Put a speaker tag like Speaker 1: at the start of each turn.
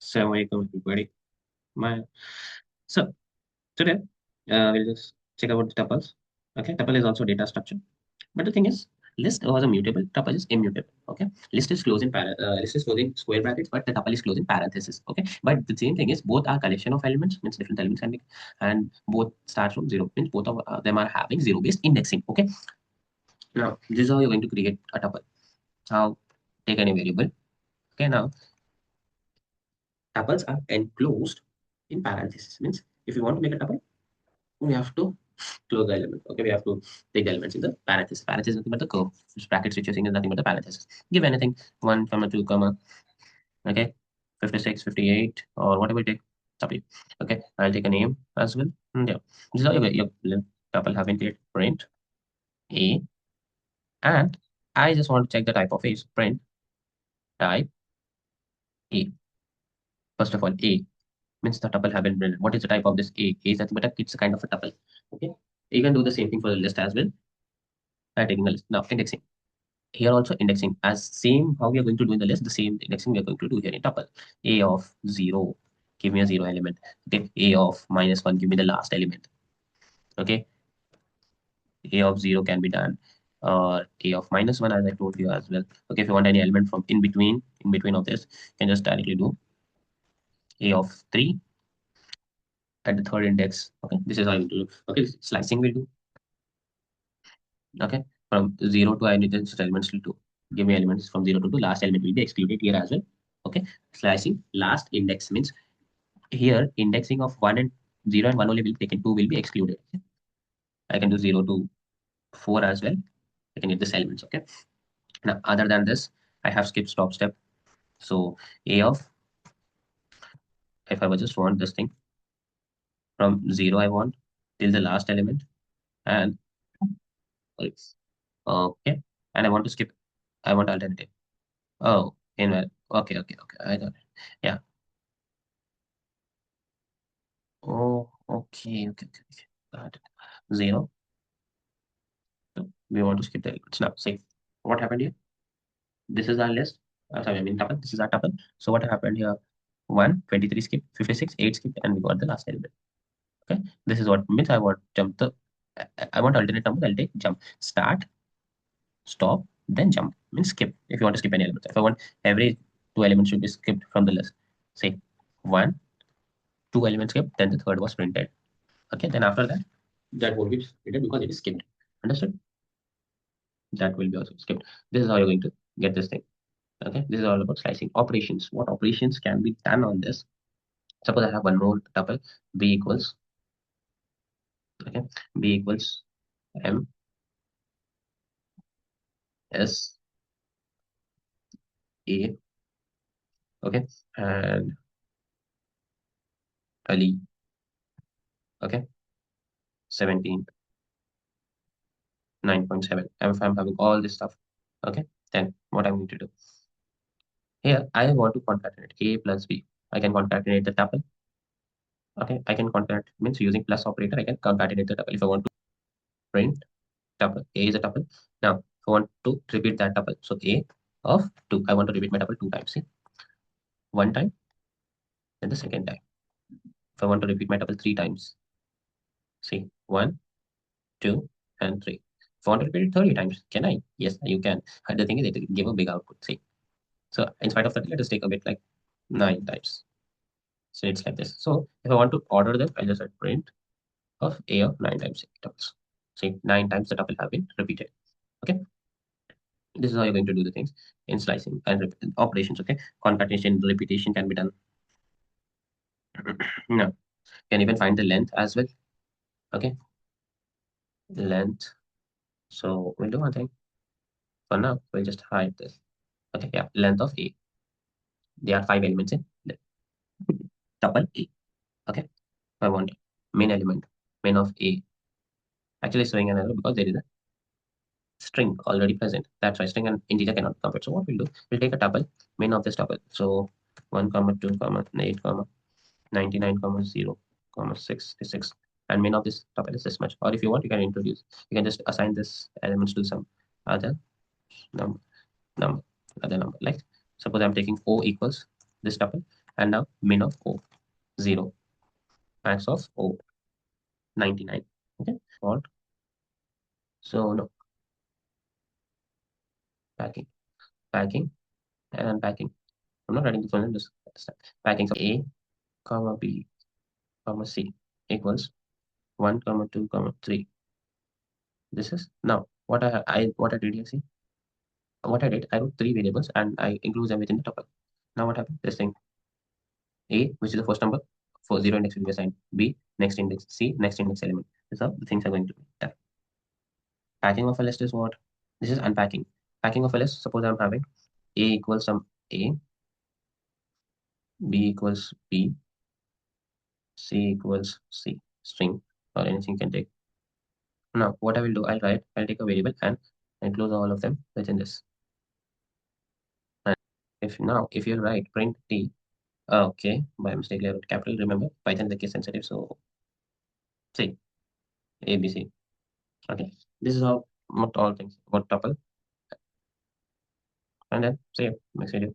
Speaker 1: Assalamualaikum everybody. My so today we'll just check about the tuples. Okay, tuple is also data structure, but the thing is, list was a mutable, tuple is immutable. Okay, list is closing square brackets, but the tuple is closing parenthesis. Okay, but the same thing is both are collection of elements, means different elements can be, and both start from zero, means both of them are having zero based indexing. Okay, now this is how you're going to create a tuple. How take any variable. Okay, now tuples are enclosed in parenthesis, means if you want to make a tuple we have to close the element. Okay, we have to take the elements in the parenthesis. Parenthesis is nothing but the curve. This brackets which you're seeing is nothing but the parenthesis. Give anything, 1, comma 2, comma, okay, 56, 58, or whatever you take. It's up to you. Okay, I'll take a name as well. Yeah, this is how your tuple have been created. Print A, and I just want to check the type of A. So print type A. First of all, A means the tuple have been printed. What is the type of this A? A is nothing but it's a kind of a tuple. Okay, you can do the same thing for the list as well by taking a list. Now indexing. Here also indexing as same how we are going to do in the list, the same indexing we are going to do here in tuple. A of 0, give me a 0 element. Okay, A of -1, give me the last element. Okay, A of 0 can be done, or A of -1 as I told you as well. Okay, if you want any element from in between of this, you can just directly do A of 3 at the third index. Okay, this is how you do. Okay, slicing will do. Okay, from 0 to I need just elements to 2. Give me elements from 0 to 2. Last element will be excluded here as well. Okay, slicing last index means here indexing of 1 and 0 and 1 only will be taken, 2 will be excluded. Okay? I can do 0 to 4 as well. I can get this elements. Okay, now other than this, I have skipped stop step. So A of, if I would just want this thing from 0, I want till the last element, and sorry, okay, and I want to skip. I want alternative. Oh, invalid. Okay. I got it. Yeah. Oh, okay. Got it. 0. So we want to skip the elements. Now, see what happened here. This is our list. Sorry, I mean tuple. This is our tuple. So what happened here? 1, 23 skip, 56, 8 skip, and we got the last element. Okay. This is what means I want jump the. I want alternate numbers. I'll take jump. Start, stop, then jump. Means skip. If you want to skip any element. If I want every 2 elements should be skipped from the list. Say 1, 2 elements skipped, then the third was printed. Okay. Then after that, that won't be printed because it is skipped. Understood? That will be also skipped. This is how you're going to get this thing. Okay, this is all about slicing operations. What operations can be done on this? Suppose I have one more tuple, b equals, okay, b equals m s a, okay, and ali, okay, 17, 9.7. If I'm having all this stuff, okay, then what I'm going to do here, I want to concatenate a plus b. I can concatenate the tuple. Okay, I can concatenate means using plus operator. I can concatenate the tuple if I want to print tuple. A is a tuple. Now, if I want to repeat that tuple, so a of 2, I want to repeat my tuple 2 times. See, one time, then the second time. If I want to repeat my tuple 3 times, see, 1, 2, and 3. If I want to repeat it 30 times, can I? Yes, you can. And the thing is, it will give a big output. See, so in spite of that, let us take a bit like 9 times. So it's like this. So if I want to order them, I just said print of a of 9 times tuples. See, 9 times the tuple have been repeated. Okay. This is how you're going to do the things in slicing and operations. Okay, concatenation, repetition can be done. No, can even find the length as well. Okay, length. So we'll do one thing. For now, we'll just hide this. Okay, yeah, length of A. There are 5 elements in tuple A. Okay, I want main element, main of A. Actually, showing an error because there is a string already present. That's why string and integer cannot compare. So what we'll do, we'll take a tuple, main of this tuple. So 1, comma 2, comma 8, comma 99, comma 0, comma 66. And main of this tuple is this much. Or if you want, you can introduce. You can just assign this elements to some other number, number, other number. Like suppose I'm taking O equals this tuple. And now min of O, 0. Max of O, 99. Okay, fault. So no, packing, packing, and unpacking. I'm not writing the full name, just understand. Packing of A, comma B, comma C equals 1, comma 2, comma 3. This is now what I did here. See what I did. I wrote three variables and I include them within the tuple. Now what happened? This thing A, which is the first number for 0 index will be assigned. B, next index. C, next index element. This is how the things are going to be done. Packing of a list is what? This is unpacking. Packing of a list, suppose I'm having A equals some A, B equals B, C equals C, string or anything you can take. Now, what I will do, I'll take a variable and enclose all of them within this. And if you write print T, okay, by mistake I wrote capital. Remember, Python is the case sensitive, so C, A, B, C. Okay, this is how not all things about tuple, and then save next video.